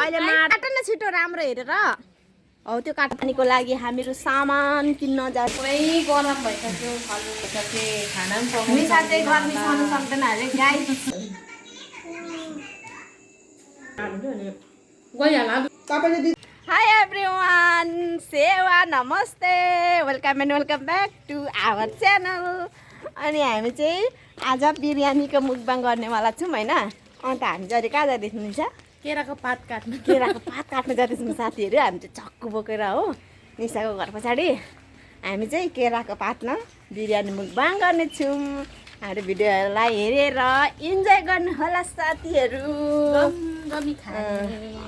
अहिले काट न छिटो राम्रो हेरेर हौ त्यो काट्नेको लागि हामीहरू सामान किन्न जान्छ पुरै गरम भइसक्यो खानु भइसक्यो खाना पनि पाउनु निसा चाहिँ गर्मी सहनु सक्दैन अरे गाई गइहाल तपाईँले हाई एभ्रिवान सेवा नमस्ते welcome and welcome back to our channel अनि हामी चाहिँ आज बिरयानीको मुकबाङ गर्नेवाला छौँ होइन अन्त हामी जहिले कहाँ जाँदैछौँ निसा केराको पात काट्नु जाँदैछौँ साथीहरू हामी चाहिँ चक्कु बोकेर हो निसाको घर पछाडि हामी चाहिँ केराको पातमा बिरयानी मुकबाङ गर्नेछौँ हाम्रो भिडियोहरूलाई हेरेर इन्जोय गर्नुहोला साथीहरू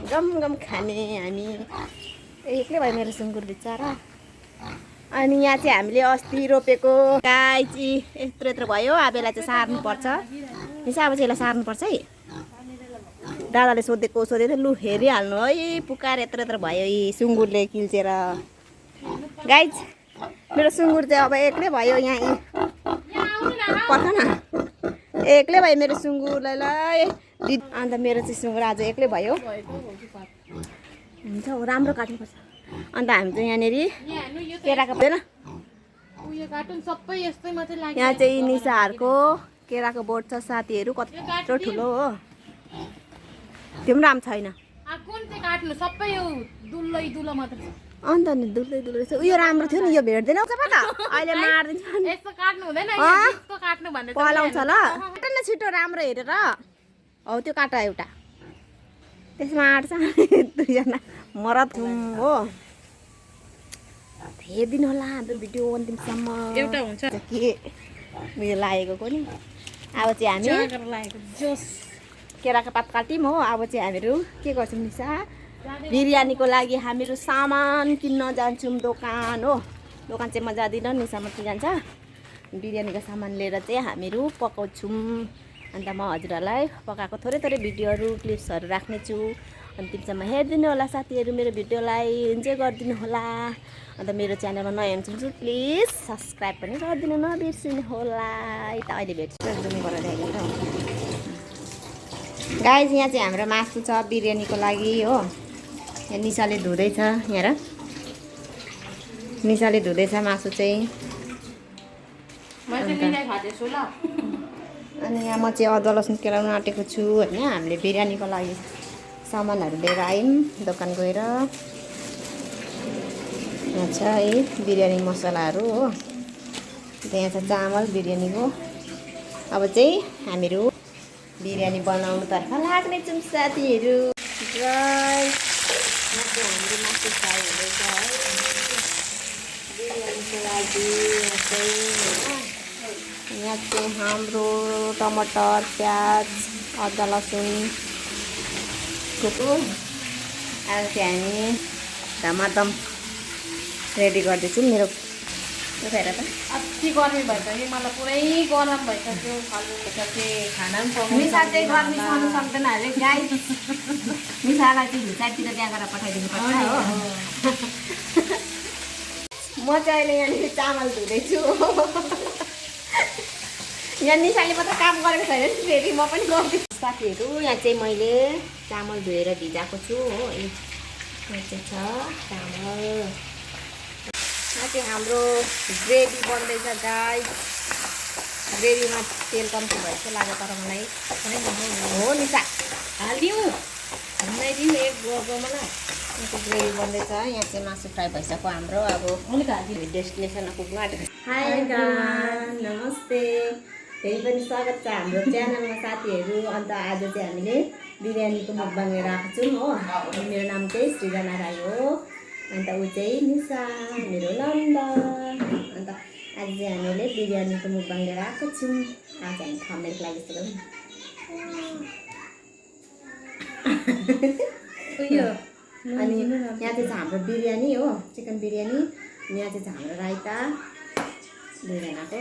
गम गम खाने हामी एक्लै भयो मेरो सुँगुर बिचरा अनि यहाँ चाहिँ हामीले अस्ति रोपेको गाई चाहिँ यत्रो यत्रो भयो अब यसलाई चाहिँ सार्नुपर्छ निसा अब चाहिँ यसलाई सार्नुपर्छ है दादाले सोधेको थियो लु हेरिहाल्नु है पुकार यत्रो यत्रो भयो यी सुँगुरले किल्चेर गाई मेरो सुँगुर चाहिँ अब एक्लै भयो यहाँ पर्ख न एक्लै भयो मेरो सुँगुरलाई ल अन्त मेरो चाहिँ सुँगुर आज एक्लै भयो हुन्छ राम्रो काट्नुपर्छ अन्त हामी चाहिँ यहाँनिर केराको होइन यहाँ चाहिँ निसाहरूको केराको बोट छ साथीहरू कत्रो ठुलो हो त्यो पनि राम्रो छैन अन्त नि दुलै रहेछ उयो राम्रो थियो नि यो भेट्दैन त अहिले मारिदिन्छ पलाउँछ ल काट न छिटो राम्रो हेरेर हौ त्यो काट एउटा त्यसमा आँट्छ दुईजना मरद हो हेरिदिनु होला हाम्रो भिडियो अन्तिमसम्म एउटा हुन्छ के उयो लागेको नि अब चाहिँ हामी केराको पात काट्यौँ हो अब चाहिँ हामीहरू के गर्छौँ निसा बिरयानीको लागि हामीहरू सामान किन्न जान्छौँ दोकान हो दोकान चाहिँ म जाँदिनँ निसा मात्रै जान्छ बिरयानीको सामान लिएर चाहिँ हामीहरू पकाउँछौँ अन्त म हजुरहरूलाई पकाएको थोरै थोरै भिडियोहरू क्लिप्सहरू राख्नेछु अन्तिमसम्म हेरिदिनु होला साथीहरू मेरो भिडियोलाई इन्जोय गरिदिनु होला अन्त मेरो च्यानलमा नयाँ हुनुहुन्छ प्लिज सब्सक्राइब पनि गरिदिनु नबिर्सिनु होला त अहिले भेट्छु गाइज यहाँ चाहिँ हाम्रो मासु छ बिरयानीको लागि हो यहाँ निसाले धुँदैछ यहाँ र निसाले धुँदैछ मासु चाहिँ अनि यहाँ म चाहिँ अदुवा लसुन केलाउन आँटेको छु होइन हामीले बिरयानीको लागि सामानहरू लिएर आयौँ दोकान गएर यहाँ छ है बिरयानी मसलाहरू हो त्यहाँ छ चामल बिरयानीको अब चाहिँ हामीहरू बिरयानी बनाउनुतर्फ लाग्नेछौँ साथीहरू हाम्रो मासु फ्राई हुँदैछ है बिरयानीको लागि यहाँ चाहिँ हाम्रो टमाटर प्याज अदुवा लसुन अब चाहिँ हामी धमाधम रेडी गर्दैछौँ मेरो हेर त अति गर्मी भइसक्यो मलाई पुरै गरम भइसक्यो खानु भइसक्यो खाना पनि पाउनु निसा चाहिँ गर्मी सहनु सक्दैन अरे गाई निसालाई चाहिँ हिसाबतिर बिहा गरेर पठाइदिनु पर्छ हो म चाहिँ अहिले यहाँनिर चामल धुँदैछु यहाँ निसाले मात्र काम गरेको छैन फेरि म पनि गर्दैछु साथीहरू यहाँ चाहिँ मैले चामल धोएर भिजाएको छु हो यहाँ चाहिँ छ चामल यहाँ चाहिँ हाम्रो ग्रेभी बन्दैछ गाई ग्रेभीमा तेल कम्ती भएछ लाग्यो तर मलाई हो निसा हालिदिउँ बनाइदिउँ एक गोमा न ग्रेभी बन्दैछ यहाँ चाहिँ मासु फ्राई भइसक्यो हाम्रो अब डेस्टिनेसनमा पुग्नु आँटेको हाई नमस्ते फेरि पनि स्वागत छ हाम्रो च्यानलमा साथीहरू अन्त आज चाहिँ हामीले बिरयानीको मुकबाङ लिएर आएको छौँ हो अनि मेरो नाम चाहिँ सृजना राई हो अन्त ऊ चाहिँ निसा मेरो नन्द अन्त आज चाहिँ हामीले बिरयानीको मुकबाङ लिएर आएको छौँ आज हामी थम्नेलको लागि यस्तो अनि यहाँ चाहिँ छ हाम्रो बिरयानी हो चिकन बिरयानी यहाँ चाहिँ छ हाम्रो रायता दुईजनाको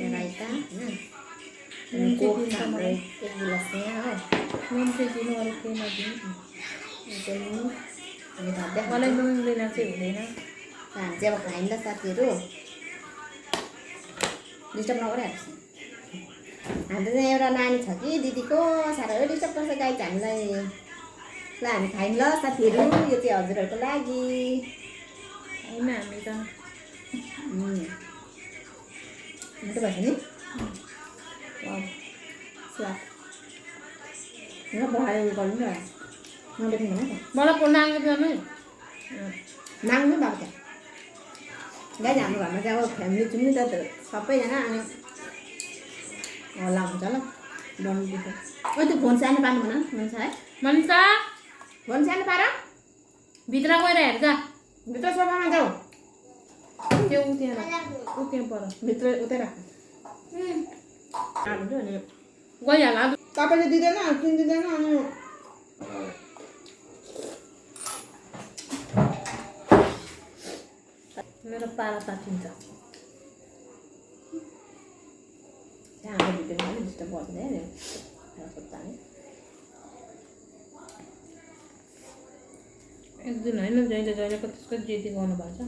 रायता होइन हाम्रो एक गिलास यहाँ हो मलाई नुन बिना चाहिँ हुँदैन हामी चाहिँ अब खाइन्छ साथीहरू डिस्टर्ब नगरिहाल्छ हाम्रो चाहिँ एउटा नानी छ कि दिदीको साह्रै डिस्टर्ब गर्छ गाई हामीलाई ल हामी खायौँ ल साथीहरू, यो चाहिँ हजुरहरूको लागि। होइन हामी त मिठो भएछ नि? स्वाद ल पकाएर उयो गर्नु नि त नदेख्नु भन त मलाई पुर्णाङ्ग जानु नाङ्नु भएको छ गाइज। हाम्रो घरमा चाहिँ अब फ्यामिली छौँ नि त सबैजना, अनि हल्ला हुन्छ ल डन्नु दिन्छ। ओ त्यो फोन सानो पार्नु भन हुन्छ है, मनिषा फोन सानो पार भित्र गएर हेर्छ भित्र सोफामा जाऊ, त्यो उत्यहाँ पर भित्र उतै राख हाल्नु अनि गइहाल तपाईँले दिँदैन किनिदिँदैन। अनि मेरो पारा तातिन्छ। त्यहाँ हाम्रो भिडियोमा पनि डिस्टर्ब गर्दैन नि खुट्टाले। एक दिन होइन जहिले जहिलेको त्यसको जेती गर्नुभएको छ।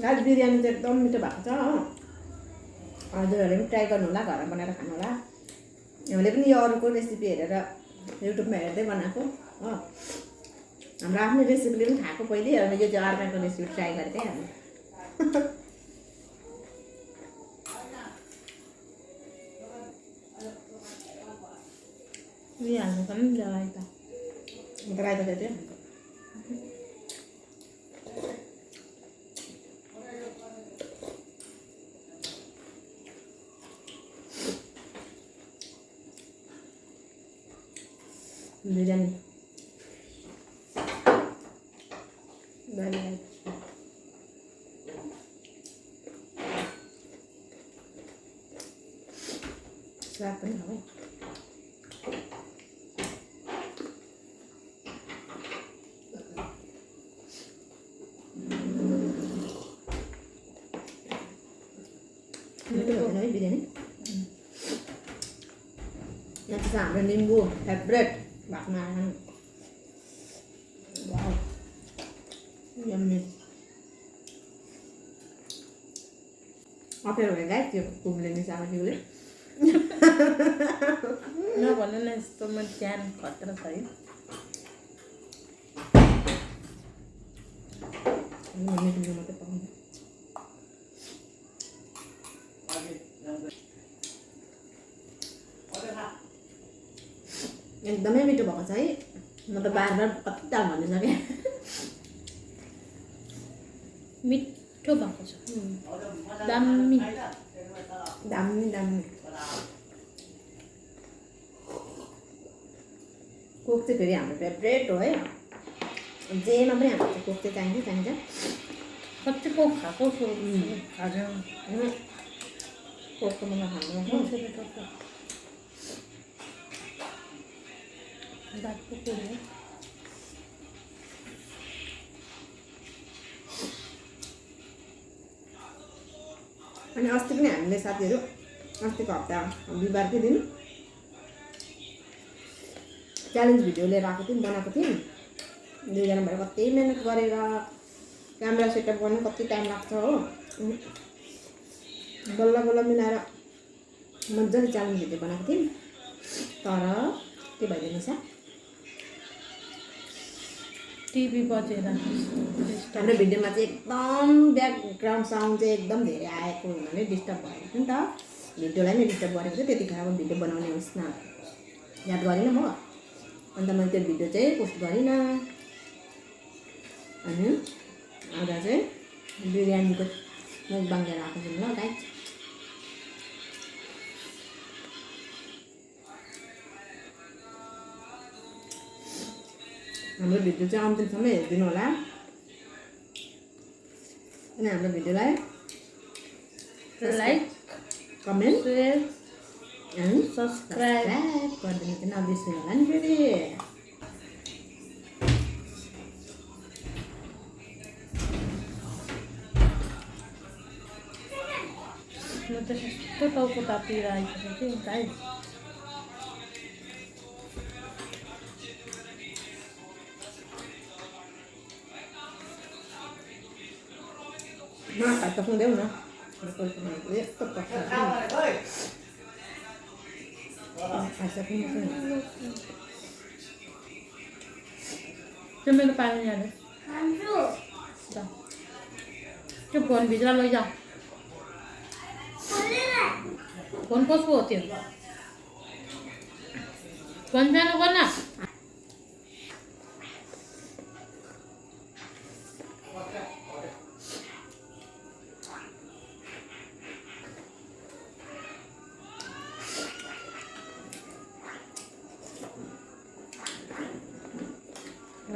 गाइस बिरयानी चाहिँ एकदम मिठो भएको छ हो, हजुरहरूले पनि ट्राई गर्नु होला, घरमा बनाएर खानु होला। हामीले पनि यो अरूको रेसिपी हेरेर युट्युबमा हेर्दै बनाएको हो, हाम्रो आफ्नो रेसिपीले पनि खाएको पहिले, अनि यो चाहिँ अर्काको रेसिपी ट्राई गरेको थिएँ हामी। उयो हाल्नु पर्ने नि राइता। राइता चाहिँ थियो बिरयानी स्वाद पनि हो है। मिठो भएन है बिरयानी। यहाँ चाहिँ हाम्रो निम्बु फेभरेट भातमा खानु यम्मी। अप्ठ्यारो भयो गाइस त्यो कुम्ले मिसाएको जिउले नभन्नु न यस्तोमा ज्यान खतरा छ है। मिठो मात्रै पकाउनु एकदमै मिठो भएको छ है। म त बार बार कति ताल भनिसकेँ मिठो भएको छ दामी दामी दामी। कोक चाहिँ फेरि हाम्रो फेभरेट हो है, जेमा पनि हाम्रो चाहिँ कोक चाहिँ चाहिन्छ चाहिन्छ। कति कोक खाएको छु खाजा कोकको मलाई खानु दाजको कुरो अनि अस्ति पनि हामीले साथीहरू अस्तिको हप्ता बिहिबारकै दिन च्यालेन्ज भिडियो लिएर आएको थियौँ, बनाएको थियौँ। दुईजना भएर कति मिहिनेत गरेर क्यामेरा सेटअप गर्नु कति टाइम लाग्छ हो, बल्ल बल्ल मिलाएर मजाले च्यालेन्ज भिडियो बनाएको थियौँ। तर के भइदियो निशा, टिभी बजेर हाम्रो भिडियोमा चाहिँ एकदम ब्याकग्राउन्ड साउन्ड चाहिँ एकदम धेरै आएको हुनाले डिस्टर्ब भएको थियो नि त, भिडियोलाई नै डिस्टर्ब गरेको थियो। त्यतिखेर अब भिडियो बनाउने उसमा याद गरिनँ म, अन्त मैले त्यो भिडियो चाहिँ पोस्ट गरिनँ। अनि आज चाहिँ बिरयानीको मुखबाङ लिएर आएको छु ल गाइस। हाम्रो भिडियो चाहिँ अन्तिमसम्म हेरिदिनु होला, अनि हाम्रो भिडियोलाई like comment share and subscribe गरिदिनु चाहिँ नबिर्सिनु होला नि फेरि। म त यस्तो टाउको तातिर आइसकेको थिएँ guys. Makan tak dia mana? Betul betul. Ya, tepat. Asap ni. त्यो मेरो पानी जाने त्यो फोन भित्र लैजाऊ फोन कसको हो त्यो फोन सानो गर्न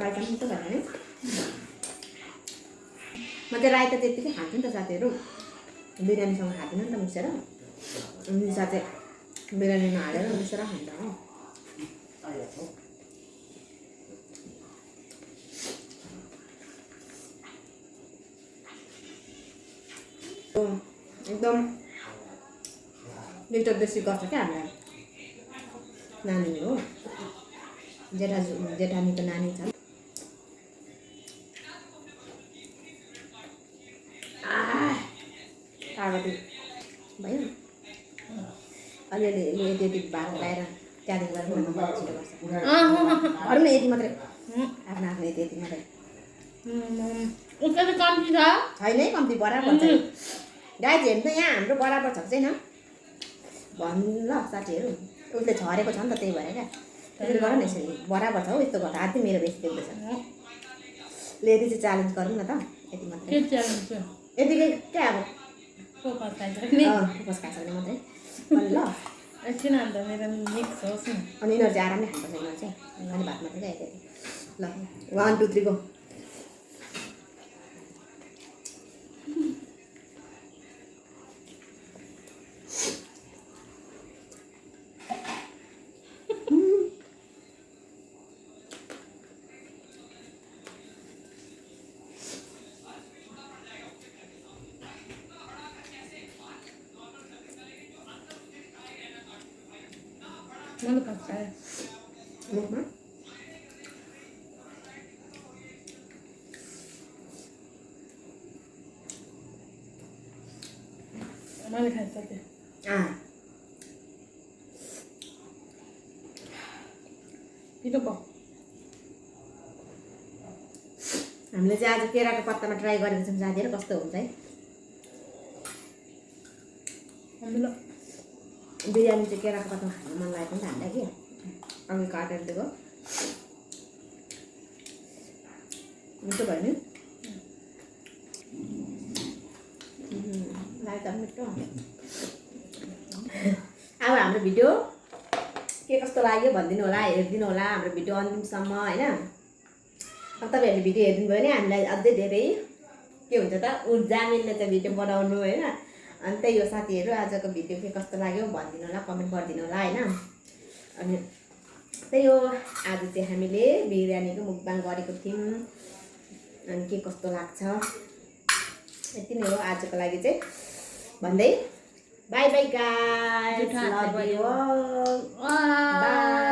रायता पनि त भएन है म त रायता त्यत्तिकै खान्छु नि त साथीहरू बिरयानीसँग खाँदैन नि त मिसेर निसा चाहिँ बिरयानीमा हालेर मिसेर खान्छ हो एकदम लिटर बेसी गर्छ क्या हामीलाई नानी हो जेठानीको नानी छ पार्वती भयो अलिअलि यति भात लगाएर त्यहाँदेखि गएर छिटो गर्छ घरमा यति मात्रै आफ्नो आफ्नो यति मात्रै कम्ती छ छैन है कम्ती बराबर छ गाई हेर्नु त यहाँ हाम्रो बराबर छ छैन भन्नु ल साथीहरू उसले छरेको छ नि त त्यही भएर क्या त्यसले गर न यसरी बराबर छ हौ यस्तो गर्दा आधी मेरो बेसी देख्दैछ ले यति चाहिँ च्यालेन्ज गरौँ न त यति मात्रै यतिकै क्या अब उपवास खाइसक्ने मात्रै अनि ल एकछिन अन्त मेरो मिक्स होस् न अनि यिनीहरू चाहिँ आरामले खानुपर्छ यिनीहरू चाहिँ अनि भात मात्रै क्या यति ल 1 2 3 गो मलाई पर्छ मुखमा मैले खान्छ त्यो पिरो भयो हामीले चाहिँ आज केराको पत्तामा ट्राई गरेको छौँ साथीहरू कस्तो हुन्छ है हामीलाई बिरयानी चाहिँ केराको पत्तामा खानु मन लागेको नि त हामीलाई कि अघि काटेर दिएको मिठो भयो नि लाग्दा मिठो अब हाम्रो भिडियो के कस्तो लाग्यो भनिदिनु होला हेरिदिनु होला हाम्रो भिडियो अन्तिमसम्म होइन अब तपाईँहरूले भिडियो हेरिदिनु भयो भने हामीलाई अझै धेरै के हुन्छ त ऊर्जा मिल्ने चाहिँ भिडियो बनाउनु होइन अनि त्यही हो साथीहरू आजको भिडियो के कस्तो लाग्यो भनिदिनु होला कमेन्ट गरिदिनु होला होइन अनि त्यही हो आज चाहिँ हामीले बिरयानीको मुकबाङ गरेको थियौँ अनि के कस्तो लाग्छ यति नै हो आजको लागि चाहिँ भन्दै by by guys love you all by